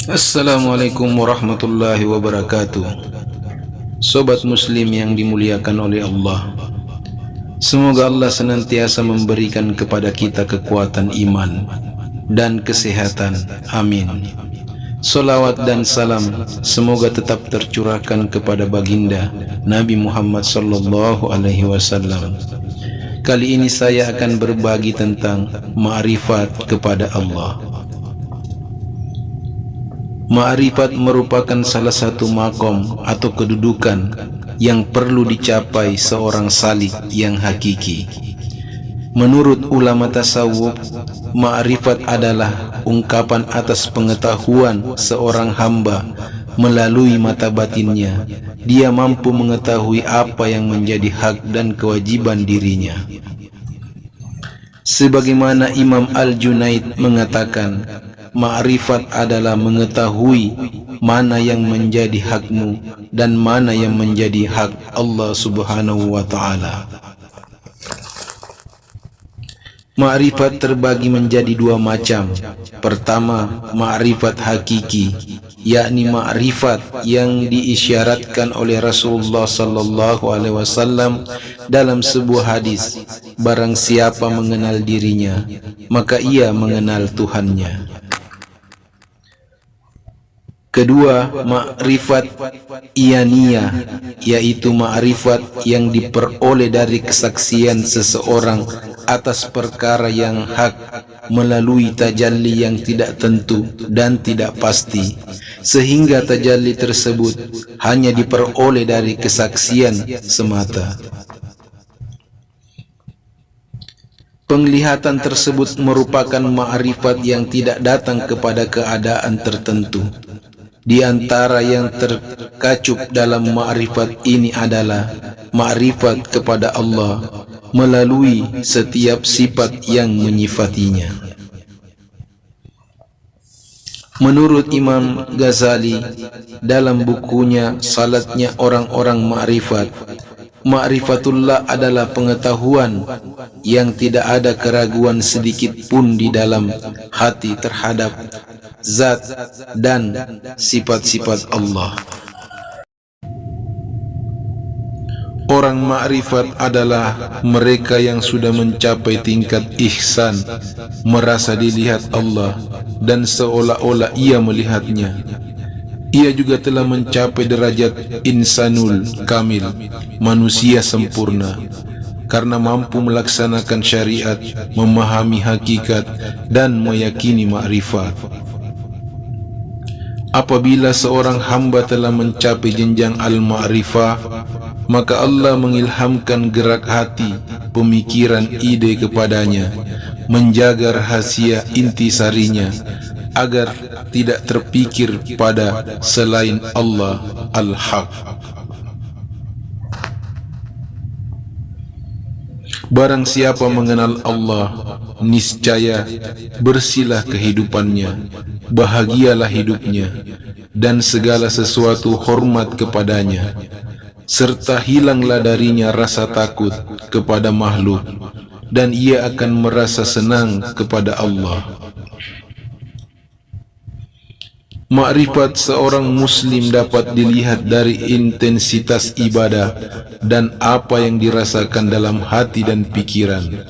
Assalamualaikum warahmatullahi wabarakatuh. Sobat muslim yang dimuliakan oleh Allah, semoga Allah senantiasa memberikan kepada kita kekuatan iman dan kesehatan. Amin. Salawat dan salam semoga tetap tercurahkan kepada baginda Nabi Muhammad sallallahu alaihi wasallam. Kali ini saya akan berbagi tentang ma'rifat kepada Allah. Ma'rifat merupakan salah satu makom atau kedudukan yang perlu dicapai seorang salik yang hakiki. Menurut ulama tasawuf, ma'rifat adalah ungkapan atas pengetahuan seorang hamba melalui mata batinnya. Dia mampu mengetahui apa yang menjadi hak dan kewajiban dirinya. Sebagaimana Imam Al-Junaid mengatakan, ma'rifat adalah mengetahui mana yang menjadi hakmu dan mana yang menjadi hak Allah Subhanahu wa ta'ala. Ma'rifat terbagi menjadi dua macam. Pertama, ma'rifat hakiki, yakni ma'rifat yang diisyaratkan oleh Rasulullah sallallahu alaihi wasallam dalam sebuah hadis. Barang siapa mengenal dirinya, maka ia mengenal Tuhannya. Kedua, ma'rifat iyaniyah, yaitu ma'rifat yang diperoleh dari kesaksian seseorang atas perkara yang hak melalui tajalli yang tidak tentu dan tidak pasti, sehingga tajalli tersebut hanya diperoleh dari kesaksian semata. Penglihatan tersebut merupakan ma'rifat yang tidak datang kepada keadaan tertentu. Di antara yang terkacup dalam ma'rifat ini adalah ma'rifat kepada Allah melalui setiap sifat yang menyifatinya. Menurut Imam Ghazali dalam bukunya Salatnya Orang-orang Ma'rifat, ma'rifatullah adalah pengetahuan yang tidak ada keraguan sedikit pun di dalam hati terhadap zat dan sifat-sifat Allah. Orang ma'rifat adalah mereka yang sudah mencapai tingkat ihsan, merasa dilihat Allah dan seolah-olah ia melihatnya. Ia juga telah mencapai derajat insanul kamil, manusia sempurna, karena mampu melaksanakan syariat, memahami hakikat dan meyakini ma'rifat. Apabila seorang hamba telah mencapai jenjang al-ma'rifah, maka Allah mengilhamkan gerak hati, pemikiran, ide kepadanya, menjaga rahasia intisarinya agar tidak terpikir pada selain Allah al-Haq. Barang siapa mengenal Allah, niscaya bersihlah kehidupannya, bahagialah hidupnya, dan segala sesuatu hormat kepadanya, serta hilanglah darinya rasa takut kepada makhluk, dan ia akan merasa senang kepada Allah. Ma'rifat seorang muslim dapat dilihat dari intensitas ibadah dan apa yang dirasakan dalam hati dan pikiran.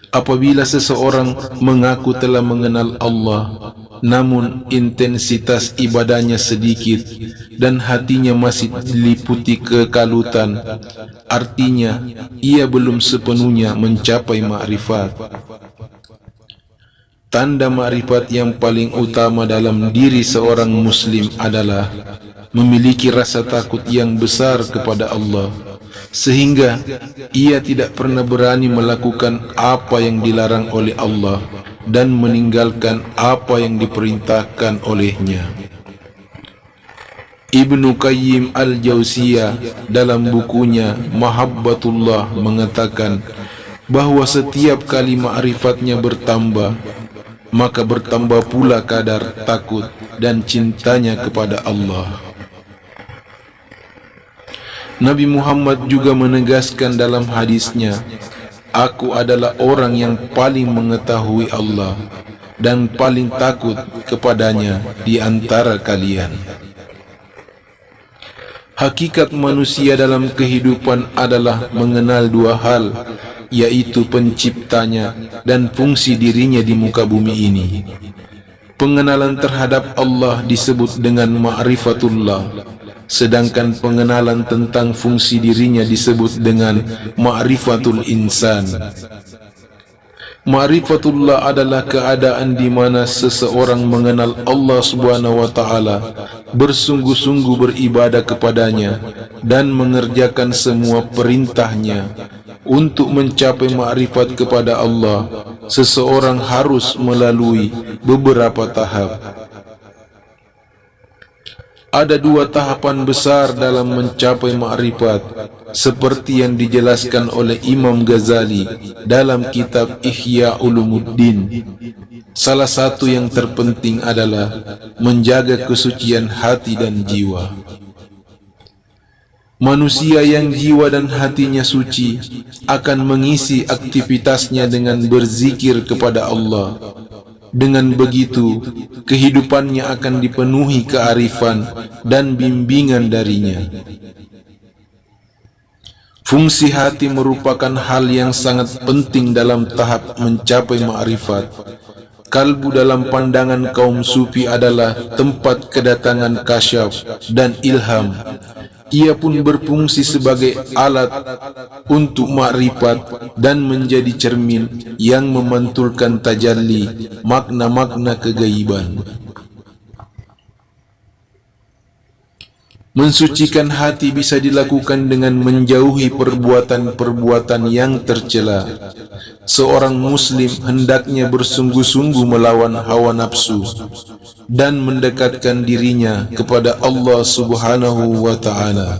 Apabila seseorang mengaku telah mengenal Allah, namun intensitas ibadahnya sedikit dan hatinya masih diliputi kekalutan, artinya ia belum sepenuhnya mencapai ma'rifat. Tanda ma'rifat yang paling utama dalam diri seorang muslim adalah memiliki rasa takut yang besar kepada Allah, sehingga ia tidak pernah berani melakukan apa yang dilarang oleh Allah dan meninggalkan apa yang diperintahkan olehnya. Ibnu Qayyim Al-Jauziyah dalam bukunya Mahabbatullah mengatakan bahwa setiap kali ma'rifatnya bertambah, maka bertambah pula kadar takut dan cintanya kepada Allah. Nabi Muhammad juga menegaskan dalam hadisnya, "Aku adalah orang yang paling mengetahui Allah, dan paling takut kepadanya di antara kalian. Hakikat manusia dalam kehidupan adalah mengenal dua hal, yaitu penciptanya dan fungsi dirinya di muka bumi ini. Pengenalan terhadap Allah disebut dengan ma'rifatullah, sedangkan pengenalan tentang fungsi dirinya disebut dengan ma'rifatul insan. Ma'rifatullah adalah keadaan di mana seseorang mengenal Allah Subhanahu wa taala, bersungguh-sungguh beribadah kepadanya dan mengerjakan semua perintahnya. Untuk mencapai ma'rifat kepada Allah, seseorang harus melalui beberapa tahap. Ada dua tahapan besar dalam mencapai ma'rifat, seperti yang dijelaskan oleh Imam Ghazali dalam kitab Ihya Ulumuddin. Salah satu yang terpenting adalah menjaga kesucian hati dan jiwa. Manusia yang jiwa dan hatinya suci akan mengisi aktivitasnya dengan berzikir kepada Allah. Dengan begitu, kehidupannya akan dipenuhi kearifan dan bimbingan darinya. Fungsi hati merupakan hal yang sangat penting dalam tahap mencapai ma'rifat. Kalbu dalam pandangan kaum sufi adalah tempat kedatangan kasyaf dan ilham. Ia pun berfungsi sebagai alat untuk ma'rifat dan menjadi cermin yang memantulkan tajalli makna-makna kegaiban. Mensucikan hati bisa dilakukan dengan menjauhi perbuatan-perbuatan yang tercela. Seorang muslim hendaknya bersungguh-sungguh melawan hawa nafsu dan mendekatkan dirinya kepada Allah Subhanahu wa taala.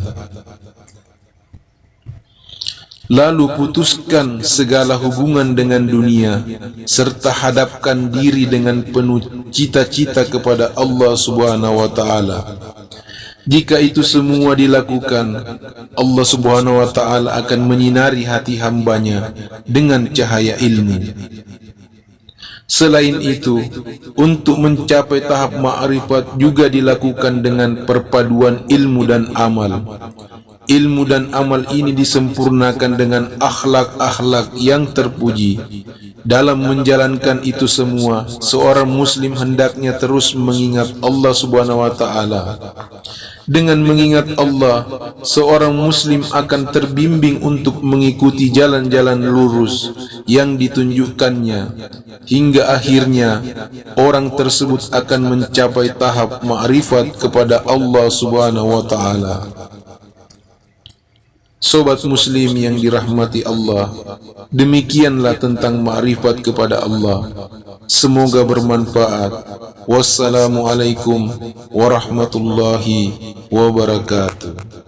Lalu putuskan segala hubungan dengan dunia serta hadapkan diri dengan penuh cita-cita kepada Allah Subhanahu wa taala. Jika itu semua dilakukan, Allah Subhanahu wa taala akan menyinari hati hambanya dengan cahaya ilmu. Selain itu, untuk mencapai tahap ma'rifat juga dilakukan dengan perpaduan ilmu dan amal. Ilmu dan amal ini disempurnakan dengan akhlak-akhlak yang terpuji. Dalam menjalankan itu semua, seorang muslim hendaknya terus mengingat Allah Subhanahu wa taala. Dengan mengingat Allah, seorang muslim akan terbimbing untuk mengikuti jalan-jalan lurus yang ditunjukkannya, hingga akhirnya orang tersebut akan mencapai tahap ma'rifat kepada Allah Subhanahu wa taala. Sobat muslim yang dirahmati Allah, demikianlah tentang ma'rifat kepada Allah. Semoga bermanfaat. Wassalamualaikum warahmatullahi wabarakatuh.